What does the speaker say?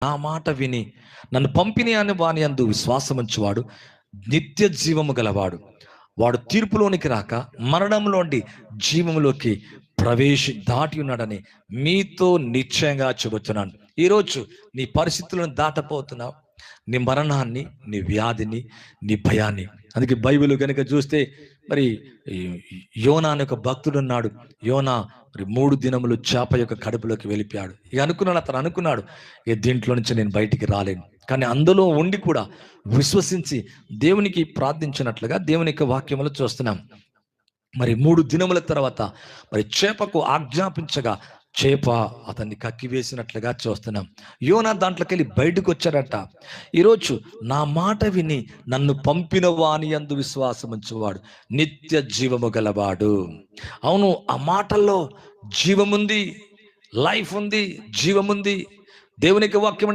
నా మాట విని నన్ను పంపిణీ అని వాని యందు విశ్వాసముంచువాడు నిత్య జీవము గలవాడు. వాడు తీర్పులోనికి రాక మరణంలోండి జీవములోకి దాటి ఉన్నాడని మీతో నిశ్చయంగా చెబుతున్నాను. ఈరోజు నీ పరిస్థితులను దాటపోతున్నావు, నీ మరణాన్ని, నీ వ్యాధిని, నీ భయాన్ని. అందుకే బైబిల్ కనుక చూస్తే మరి యోనా అనే ఒక భక్తుడు ఉన్నాడు. యోనా మరి 3 దినములు చేప యొక్క కడుపులోకి వెళ్ళిపోయాడు. ఇక అతను అనుకున్నాడు, ఇక దీంట్లో నుంచి నేను బయటికి రాలేను. కానీ అందులో ఉండి కూడా విశ్వసించి దేవునికి ప్రార్థించినట్లుగా దేవుని యొక్క వాక్యములు చూస్తున్నాం. మరి 3 దినముల తర్వాత మరి చేపకు ఆజ్ఞాపించగా చేప అతన్ని కక్కివేసినట్లుగా చూస్తున్నాం. యోనా దాంట్లోకి వెళ్ళి బయటకు వచ్చాడట. ఈరోజు నా మాట విని నన్ను పంపిన వాని యందు విశ్వాసం ఉంచువాడు నిత్య జీవము గలవాడు. అవును, ఆ మాటల్లో జీవముంది, లైఫ్ ఉంది, జీవముంది. దేవునికి వాక్యం